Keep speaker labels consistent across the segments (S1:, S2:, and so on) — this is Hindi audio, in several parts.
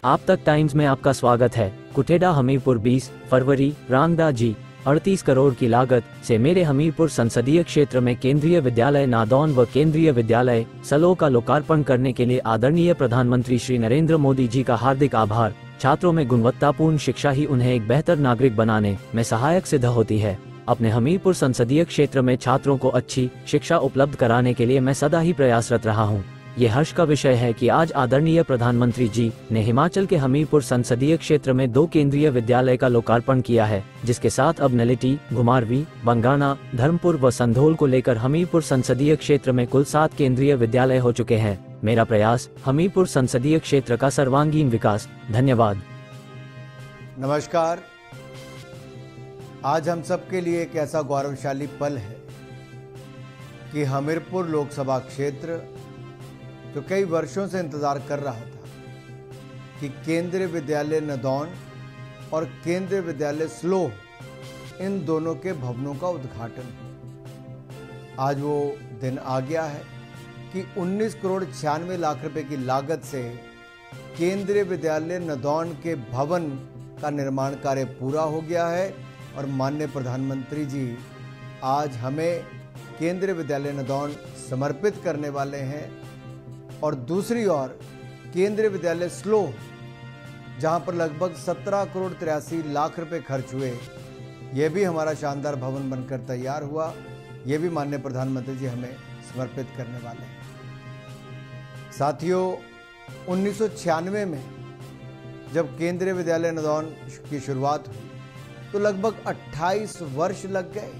S1: आप तक टाइम्स में आपका स्वागत है। कुठेड़ा हमीरपुर 20 फरवरी रांगदा जी 38 करोड़ की लागत से मेरे हमीरपुर संसदीय क्षेत्र में केंद्रीय विद्यालय नादौन व केंद्रीय विद्यालय सलो का लोकार्पण करने के लिए आदरणीय प्रधानमंत्री श्री नरेंद्र मोदी जी का हार्दिक आभार। छात्रों में गुणवत्तापूर्ण शिक्षा ही उन्हें एक बेहतर नागरिक बनाने में सहायक सिद्ध होती है। अपने हमीरपुर संसदीय क्षेत्र में छात्रों को अच्छी शिक्षा उपलब्ध कराने के लिए मैं सदा ही प्रयासरत रहा हूँ। ये हर्ष का विषय है कि आज आदरणीय प्रधानमंत्री जी ने हिमाचल के हमीरपुर संसदीय क्षेत्र में 2 केंद्रीय विद्यालय का लोकार्पण किया है, जिसके साथ अब नलिटी, घुमारवी, बंगाना, धर्मपुर व संधोल को लेकर हमीरपुर संसदीय क्षेत्र में कुल 7 केंद्रीय विद्यालय हो चुके हैं। मेरा प्रयास हमीरपुर संसदीय क्षेत्र का सर्वांगीण विकास। धन्यवाद।
S2: नमस्कार। आज हम सबके लिए एक ऐसा गौरवशाली पल है कि हमीरपुर लोकसभा क्षेत्र जो कई वर्षों से इंतजार कर रहा था कि केंद्रीय विद्यालय नदौन और केंद्रीय विद्यालय स्लो इन दोनों के भवनों का उद्घाटन हो। आज वो दिन आ गया है कि 19 करोड़ 96 लाख रुपए की लागत से केंद्रीय विद्यालय नदौन के भवन का निर्माण कार्य पूरा हो गया है और माननीय प्रधानमंत्री जी आज हमें केंद्रीय विद्यालय नदौन समर्पित करने वाले हैं। और दूसरी ओर केंद्रीय विद्यालय स्लो जहां पर लगभग 17 करोड़ 83 लाख रुपए खर्च हुए, यह भी हमारा शानदार भवन बनकर तैयार हुआ। यह भी माननीय प्रधानमंत्री जी हमें समर्पित करने वाले हैं। साथियों, 1996 में जब केंद्रीय विद्यालय नदौन की शुरुआत हुई तो लगभग 28 वर्ष लग गए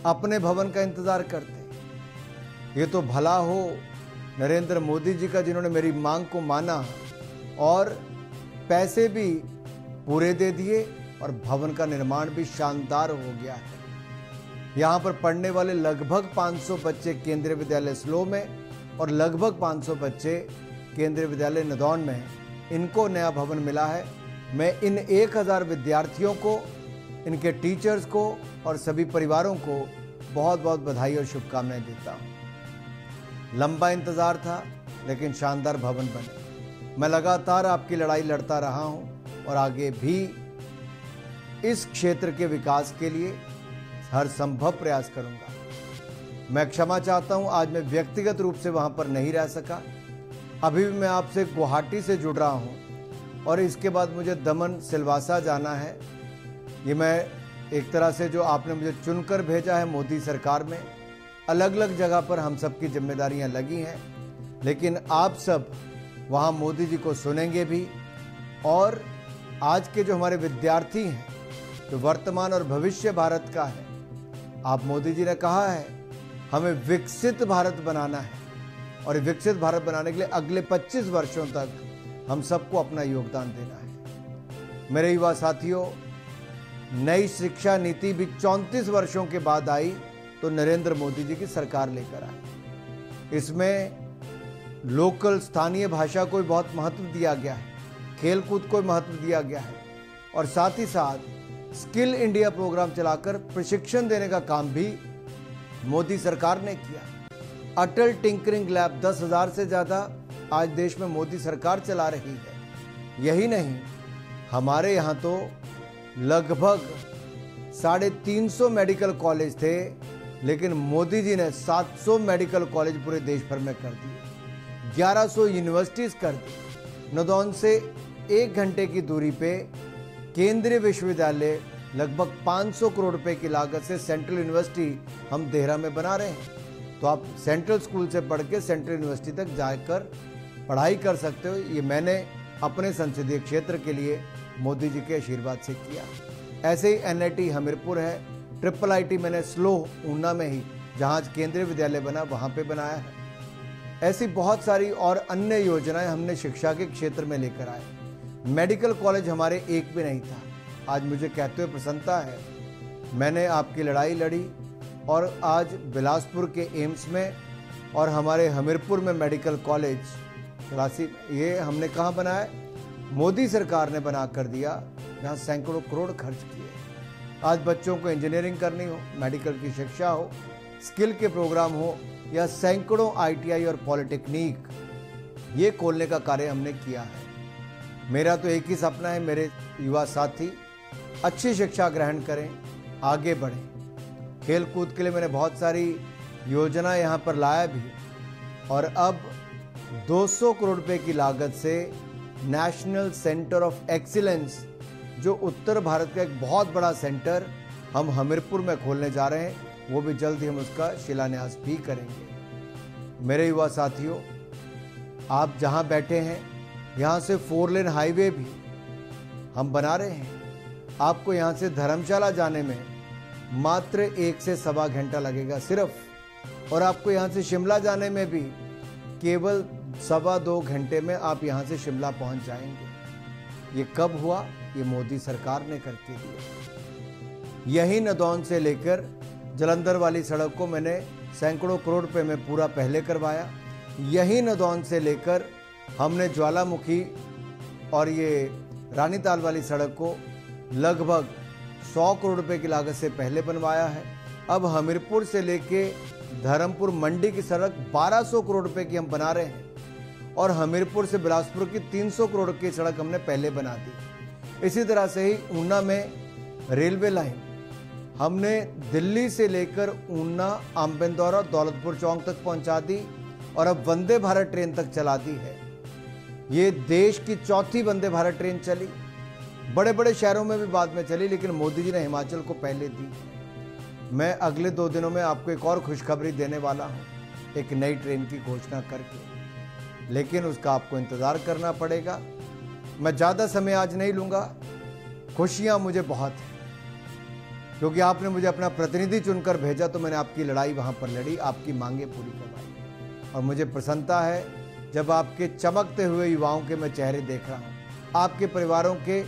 S2: अपने भवन का इंतजार करते। ये तो भला हो नरेंद्र मोदी जी का, जिन्होंने मेरी मांग को माना और पैसे भी पूरे दे दिए और भवन का निर्माण भी शानदार हो गया है। यहाँ पर पढ़ने वाले लगभग 500 बच्चे केंद्रीय विद्यालय स्लो में और लगभग 500 बच्चे केंद्रीय विद्यालय नदौन में, इनको नया भवन मिला है। मैं इन 1000 विद्यार्थियों को, इनके टीचर्स को और सभी परिवारों को बहुत बहुत बधाई और शुभकामनाएं देता हूँ। लंबा इंतजार था लेकिन शानदार भवन बने। मैं लगातार आपकी लड़ाई लड़ता रहा हूं और आगे भी इस क्षेत्र के विकास के लिए हर संभव प्रयास करूंगा। मैं क्षमा चाहता हूं, आज मैं व्यक्तिगत रूप से वहां पर नहीं रह सका। अभी भी मैं आपसे गुवाहाटी से जुड़ रहा हूं और इसके बाद मुझे दमन सिलवासा जाना है। ये मैं एक तरह से जो आपने मुझे चुनकर भेजा है मोदी सरकार में, अलग अलग जगह पर हम सब की जिम्मेदारियां लगी हैं, लेकिन आप सब वहां मोदी जी को सुनेंगे भी। और आज के जो हमारे विद्यार्थी हैं, जो वर्तमान और भविष्य भारत का है, आप मोदी जी ने कहा है हमें विकसित भारत बनाना है और विकसित भारत बनाने के लिए अगले 25 वर्षों तक हम सबको अपना योगदान देना है। मेरे युवा साथियों, नई शिक्षा नीति भी 34 वर्षों के बाद आई तो नरेंद्र मोदी जी की सरकार लेकर आई। इसमें लोकल स्थानीय भाषा को बहुत महत्व दिया गया है, खेलकूद को महत्व दिया गया है और साथ ही साथ स्किल इंडिया प्रोग्राम चलाकर प्रशिक्षण देने का काम भी मोदी सरकार ने किया। अटल टिंकरिंग लैब 10,000 से ज़्यादा आज देश में मोदी सरकार चला रही है। यही नहीं, हमारे यहाँ तो लगभग 350 मेडिकल कॉलेज थे, लेकिन मोदी जी ने 700 मेडिकल कॉलेज पूरे देश भर में कर दिए, 1100 यूनिवर्सिटीज कर दी। नदौन से 1 घंटे की दूरी पे केंद्रीय विश्वविद्यालय लगभग 500 करोड़ रुपए की लागत से सेंट्रल यूनिवर्सिटी हम देहरा में बना रहे हैं। तो आप सेंट्रल स्कूल से पढ़ के सेंट्रल यूनिवर्सिटी तक जाकर पढ़ाई कर सकते हो। ये मैंने अपने संसदीय क्षेत्र के लिए मोदी जी के आशीर्वाद से किया। ऐसे ही NIT हमीरपुर है, IIIT मैंने स्लो ऊना में ही जहाँ केंद्रीय विद्यालय बना वहाँ पे बनाया है। ऐसी बहुत सारी और अन्य योजनाएं हमने शिक्षा के क्षेत्र में लेकर आए। मेडिकल कॉलेज हमारे एक भी नहीं था। आज मुझे कहते हुए प्रसन्नता है, मैंने आपकी लड़ाई लड़ी और आज बिलासपुर के एम्स में और हमारे हमीरपुर में मेडिकल कॉलेज ये हमने कहाँ बनाया? मोदी सरकार ने बना कर दिया, जहाँ सैकड़ों करोड़ खर्च किए। आज बच्चों को इंजीनियरिंग करनी हो, मेडिकल की शिक्षा हो, स्किल के प्रोग्राम हो, या सैकड़ों ITI और पॉलिटेक्निक ये खोलने का कार्य हमने किया है। मेरा तो एक ही सपना है, मेरे युवा साथी अच्छी शिक्षा ग्रहण करें, आगे बढ़ें। खेल कूद के लिए मैंने बहुत सारी योजना यहाँ पर लाया भी, और अब 200 करोड़ रुपए की लागत से नेशनल सेंटर ऑफ एक्सीलेंस, जो उत्तर भारत का एक बहुत बड़ा सेंटर हम हमीरपुर में खोलने जा रहे हैं, वो भी जल्द ही हम उसका शिलान्यास भी करेंगे। मेरे युवा साथियों, आप जहाँ बैठे हैं यहाँ से 4 लेन हाईवे भी हम बना रहे हैं। आपको यहाँ से धर्मशाला जाने में मात्र 1 से सवा घंटा लगेगा सिर्फ, और आपको यहाँ से शिमला जाने में भी केवल 1.25 घंटे में आप यहाँ से शिमला पहुँच जाएंगे। ये कब हुआ? ये मोदी सरकार ने करके दिया। यही नदौन से लेकर जलंधर वाली सड़क को मैंने सैकड़ों करोड़ रुपए में पूरा पहले करवाया। यही नदौन से लेकर हमने ज्वालामुखी और ये रानीताल वाली सड़क को लगभग 100 करोड़ रुपए की लागत से पहले बनवाया है। अब हमीरपुर से लेके धर्मपुर मंडी की सड़क 1200 करोड़ रुपए की हम बना रहे हैं, और हमीरपुर से बिलासपुर की 300 करोड़ की सड़क हमने पहले बना दी। इसी तरह से ही ऊना में रेलवे लाइन हमने दिल्ली से लेकर ऊना, आम्बेदौरा, दौलतपुर चौक तक पहुंचा दी, और अब वंदे भारत ट्रेन तक चला दी है। ये देश की 4थी वंदे भारत ट्रेन चली। बड़े बड़े शहरों में भी बाद में चली, लेकिन मोदी जी ने हिमाचल को पहले दी। मैं अगले 2 दिनों में आपको एक और खुशखबरी देने वाला हूँ, एक नई ट्रेन की घोषणा करके, लेकिन उसका आपको इंतज़ार करना पड़ेगा। मैं ज़्यादा समय आज नहीं लूँगा। खुशियाँ मुझे बहुत हैं, क्योंकि आपने मुझे अपना प्रतिनिधि चुनकर भेजा, तो मैंने आपकी लड़ाई वहाँ पर लड़ी, आपकी मांगें पूरी करवाई, और मुझे प्रसन्नता है जब आपके चमकते हुए युवाओं के मैं चेहरे देख रहा हूँ, आपके परिवारों के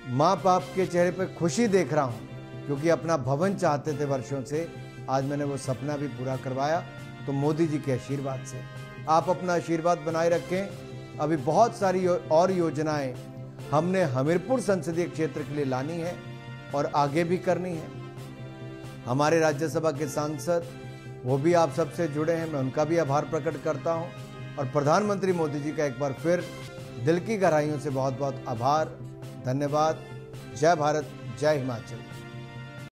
S2: माँ बाप के चेहरे पर खुशी देख रहा हूँ, क्योंकि अपना भवन चाहते थे वर्षों से, आज मैंने वो सपना भी पूरा करवाया। तो मोदी जी के आशीर्वाद से आप अपना आशीर्वाद बनाए रखें। अभी बहुत सारी और योजनाएं हमने हमीरपुर संसदीय क्षेत्र के लिए लानी है और आगे भी करनी है। हमारे राज्यसभा के सांसद, वो भी आप सबसे जुड़े हैं, मैं उनका भी आभार प्रकट करता हूं, और प्रधानमंत्री मोदी जी का एक बार फिर दिल की गहराइयों से बहुत बहुत आभार, धन्यवाद। जय भारत, जय हिमाचल।